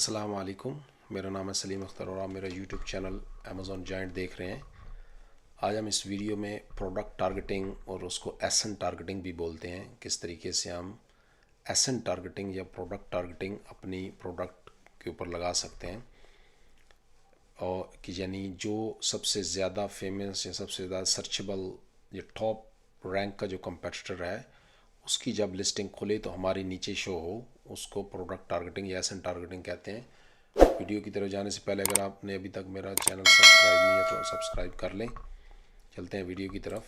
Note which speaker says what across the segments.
Speaker 1: अस्सलाम वालेकुम। मेरा नाम है सलीम अख्तर और आप मेरा यूट्यूब चैनल अमेज़ॉन जायंट देख रहे हैं। आज हम इस वीडियो में प्रोडक्ट टारगेटिंग और उसको एसन टारगेटिंग भी बोलते हैं, किस तरीके से हम एसन टारगेटिंग या प्रोडक्ट टारगेटिंग अपनी प्रोडक्ट के ऊपर लगा सकते हैं। और कि यानी जो सबसे ज़्यादा फेमस या सबसे ज़्यादा सर्चेबल या टॉप रैंक का जो कंपटीटर है उसकी जब लिस्टिंग खुले तो हमारी नीचे शो हो, उसको प्रोडक्ट टारगेटिंग या एसन टारगेटिंग कहते हैं। वीडियो की तरफ जाने से पहले अगर आपने अभी तक मेरा चैनल सब्सक्राइब नहीं है तो सब्सक्राइब कर लें। चलते हैं वीडियो की तरफ।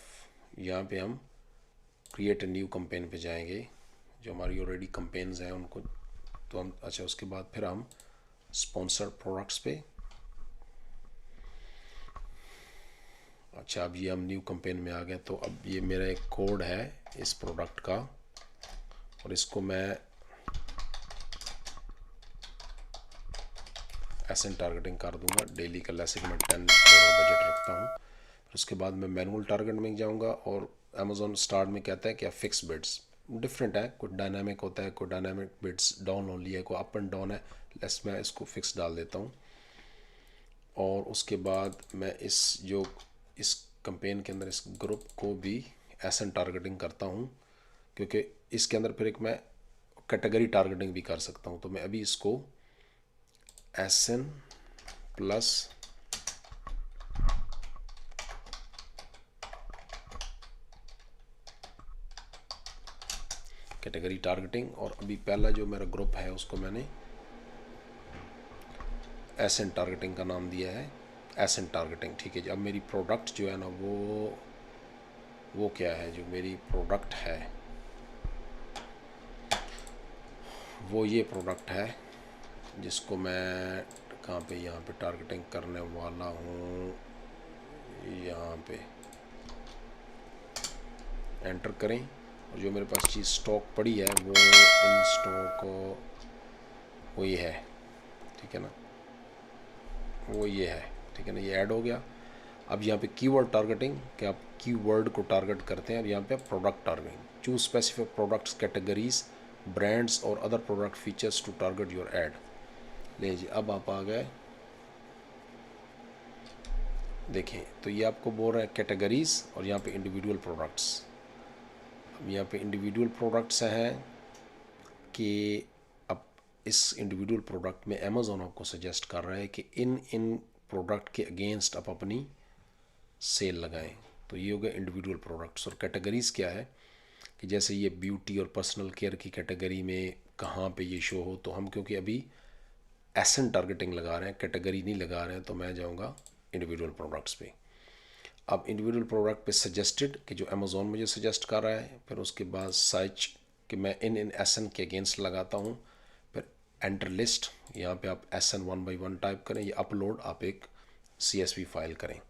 Speaker 1: यहाँ पे हम क्रिएट ए न्यू कैंपेन पे जाएंगे। जो हमारी ऑलरेडी कैंपेन्स हैं उनको तो हम उसके बाद फिर हम स्पॉन्सर्ड प्रोडक्ट्स पे। अब ये हम न्यू कैंपेन में आ गए। तो अब ये मेरा एक कोड है इस प्रोडक्ट का और इसको मैं एसन टारगेटिंग कर दूंगा। डेली का जैसे कि मैं 10 बजट रखता हूँ। फिर उसके बाद मैं मैनुअल टारगेट में जाऊँगा और अमेज़ॉन स्टार्ट में कहता है कि आप फिक्स बिड्स डिफरेंट है, कुछ डायनामिक होता है, कोई डायनामिक बिड्स डाउन ओनली है, कोई अप एंड डाउन है। लेस मैं इसको फिक्स डाल देता हूँ और उसके बाद मैं इस कैंपेन के अंदर इस ग्रुप को भी एसन टारगेटिंग करता हूँ, क्योंकि इसके अंदर फिर एक मैं कैटेगरी टारगेटिंग भी कर सकता हूँ। तो मैं अभी इसको एसन प्लस कैटेगरी टारगेटिंग और अभी पहला जो मेरा ग्रुप है उसको मैंने एसन टारगेटिंग का नाम दिया है, एसन टारगेटिंग। ठीक है जी। अब मेरी प्रोडक्ट जो है ना वो क्या है, जो मेरी प्रोडक्ट है वो ये प्रोडक्ट है जिसको मैं कहाँ पे यहाँ पे टारगेटिंग करने वाला हूँ। यहाँ पे एंटर करें और जो मेरे पास चीज़ स्टॉक पड़ी है वो इन स्टॉक वो ये है, ठीक है ना, वो ये है, ठीक है ना, ये ऐड हो गया। अब यहाँ पे कीवर्ड टारगेटिंग कि आप कीवर्ड को टारगेट करते हैं और यहाँ पे product targeting choose specific products categories brands और other product features to target your ad. ले जी, अब आप आ गए। देखें तो ये आपको बोल रहा है कैटेगरीज और यहाँ पे इंडिविजुअल प्रोडक्ट्स। अब यहाँ पे इंडिविजुअल प्रोडक्ट्स हैं कि अब इस इंडिविजुअल प्रोडक्ट में अमेज़ॉन आपको सजेस्ट कर रहा है कि इन प्रोडक्ट के अगेंस्ट आप अपनी सेल लगाएं। तो ये हो गया इंडिविजुअल प्रोडक्ट्स। और कैटेगरीज़ क्या है कि जैसे ये ब्यूटी और पर्सनल केयर की कैटेगरी में कहाँ पे ये शो हो, तो हम क्योंकि अभी एसन टारगेटिंग लगा रहे हैं, कैटेगरी नहीं लगा रहे हैं, तो मैं जाऊँगा इंडिविजुअल प्रोडक्ट्स पे। अब इंडिविजुअल प्रोडक्ट पे सजेस्टेड कि जो अमेज़ॉन मुझे सजेस्ट कर रहा है, फिर उसके बाद सर्च कि मैं इन एसन के अगेंस्ट लगाता हूँ, फिर एंटर लिस्ट। यहाँ पे आप एसन 1 by 1 टाइप करें, ये अपलोड आप एक CSV फाइल करें।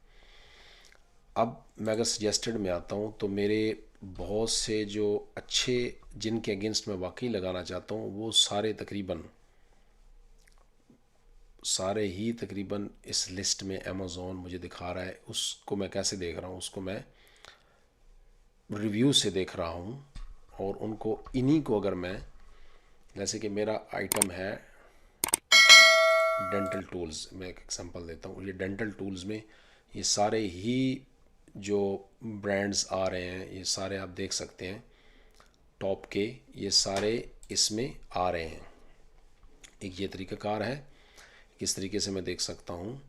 Speaker 1: अब मैं अगर सजेस्टेड में आता हूँ तो मेरे बहुत से जो अच्छे जिनके अगेंस्ट मैं वाकई लगाना चाहता हूँ वो सारे ही तकरीबन इस लिस्ट में अमेज़ॉन मुझे दिखा रहा है। उसको मैं कैसे देख रहा हूँ, उसको मैं रिव्यू से देख रहा हूँ और उनको इन्हीं को अगर मैं, जैसे कि मेरा आइटम है डेंटल टूल्स, मैं एक एग्जांपल देता हूँ। ये डेंटल टूल्स में ये सारे ही जो ब्रांड्स आ रहे हैं ये सारे आप देख सकते हैं टॉप के, ये सारे इसमें आ रहे हैं। एक ये तरीक़ाकार है किस तरीके से मैं देख सकता हूँ।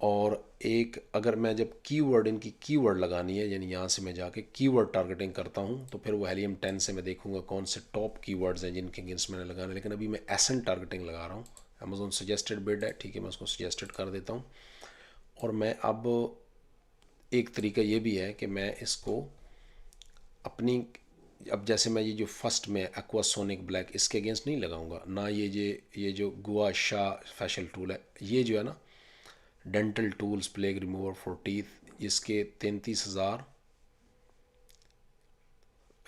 Speaker 1: और एक अगर मैं जब कीवर्ड इनकी कीवर्ड लगानी है, यानी यहाँ से मैं जाके कीवर्ड टारगेटिंग करता हूँ, तो फिर वो हेलियम 10 से मैं देखूंगा कौन से टॉप कीवर्ड्स हैं जिनके अगेंस्ट मैंने लगाना है। लेकिन अभी मैं एसन टारगेटिंग लगा रहा हूँ। अमेज़ॉन सजेस्टेड बिड है, ठीक है, मैं उसको सजेस्टेड कर देता हूँ। और मैं अब एक तरीका ये भी है कि मैं इसको अपनी, अब जैसे मैं ये जो फर्स्ट में एक्वासोनिक ब्लैक इसके अगेंस्ट नहीं लगाऊंगा ना, ये जो गुआ शाह फेशियल टूल है, ये जो है ना dental tools plague remover for teeth, इसके 33,000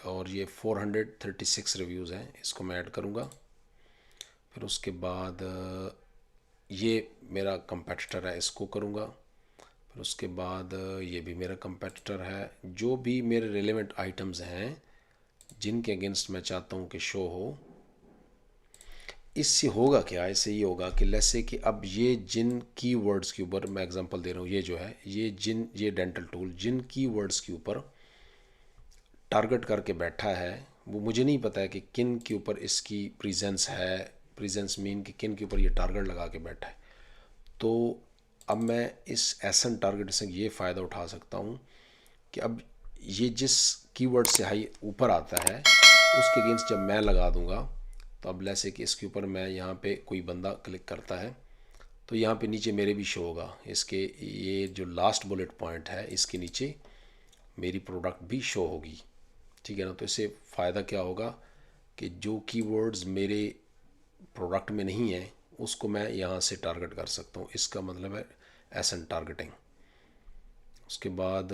Speaker 1: और ये 436 रिव्यूज़ हैं, इसको मैं ऐड करूँगा। फिर उसके बाद ये मेरा कंपेटिटर है, इसको करूँगा। फिर उसके बाद ये भी मेरा कंपेटिटर है। जो भी मेरे रिलेवेंट आइटम्स हैं जिनके अगेंस्ट मैं चाहता हूँ कि शो हो, इससे होगा क्या, इससे ये होगा कि लेट्स से कि अब ये जिन कीवर्ड्स के ऊपर मैं एग्जांपल दे रहा हूँ, ये जो है ये डेंटल टूल जिन कीवर्ड्स के ऊपर टारगेट करके बैठा है, वो मुझे नहीं पता है कि किन के ऊपर इसकी प्रेजेंस है। प्रेजेंस मीन कि किन के ऊपर ये टारगेट लगा के बैठा है। तो अब मैं इस एसन टारगेट से ये फ़ायदा उठा सकता हूँ कि अब ये जिस कीवर्ड से हाई ऊपर आता है उसके अगेंस्ट जब मैं लगा दूंगा, तो अब जैसे कि इसके ऊपर मैं यहाँ पे कोई बंदा क्लिक करता है तो यहाँ पे नीचे मेरे भी शो होगा, इसके ये जो लास्ट बुलेट पॉइंट है इसके नीचे मेरी प्रोडक्ट भी शो होगी। ठीक है ना। तो इससे फ़ायदा क्या होगा कि जो कीवर्ड्स मेरे प्रोडक्ट में नहीं है उसको मैं यहाँ से टारगेट कर सकता हूँ। इसका मतलब है एसन टारगेटिंग। उसके बाद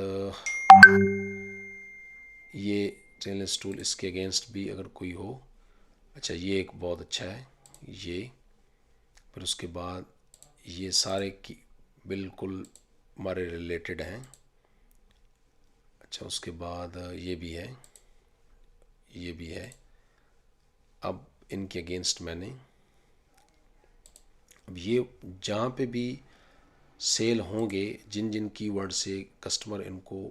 Speaker 1: ये चैनल टूल, इसके अगेंस्ट भी अगर कोई हो, अच्छा ये एक बहुत अच्छा है ये। फिर उसके बाद ये सारे की बिल्कुल हमारे रिलेटेड हैं। अच्छा उसके बाद ये भी है, ये भी है। अब इनके अगेंस्ट मैंने अब ये जहाँ पे भी सेल होंगे, जिन जिन कीवर्ड से कस्टमर इनको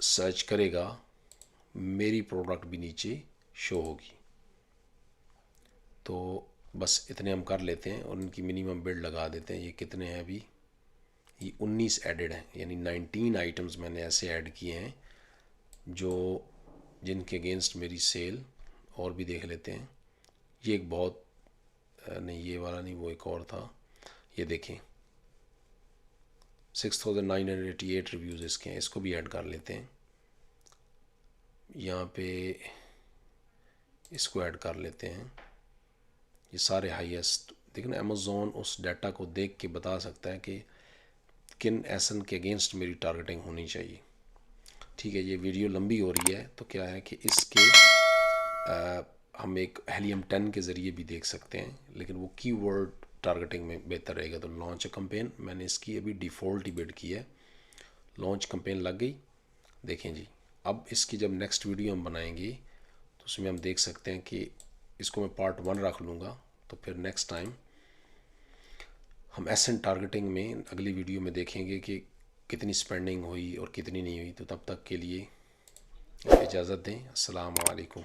Speaker 1: सर्च करेगा, मेरी प्रोडक्ट भी नीचे शो होगी। तो बस इतने हम कर लेते हैं और इनकी मिनिमम बिल्ड लगा देते हैं। ये कितने हैं अभी, ये 19 एडेड हैं, यानी 19 आइटम्स मैंने ऐसे ऐड किए हैं जो जिनके अगेंस्ट मेरी सेल। और भी देख लेते हैं। ये एक बहुत नहीं, ये वाला नहीं, वो एक और था। ये देखें 6988 रिव्यूज़ इसके हैं, इसको भी ऐड कर लेते हैं। यहाँ पे इसको ऐड कर लेते हैं। ये सारे हाईएस्ट देखना, अमेज़ॉन उस डाटा को देख के बता सकता है कि किन एसन के अगेंस्ट मेरी टारगेटिंग होनी चाहिए। ठीक है। ये वीडियो लंबी हो रही है तो क्या है कि इसके हम एक हेलियम 10 के ज़रिए भी देख सकते हैं, लेकिन वो कीवर्ड टारगेटिंग में बेहतर रहेगा। तो लॉन्च कैंपेन मैंने इसकी अभी डिफ़ॉल्ट ही बिल्ड की है। लॉन्च कैंपेन लग गई। देखें जी, अब इसकी जब नेक्स्ट वीडियो हम बनाएंगे तो उसमें हम देख सकते हैं कि इसको मैं पार्ट 1 रख लूँगा। तो फिर नेक्स्ट टाइम हम एसेंट टारगेटिंग में अगली वीडियो में देखेंगे कि कितनी स्पेंडिंग हुई और कितनी नहीं हुई। तो तब तक के लिए इजाज़त दें। अस्सलाम वालेकुम।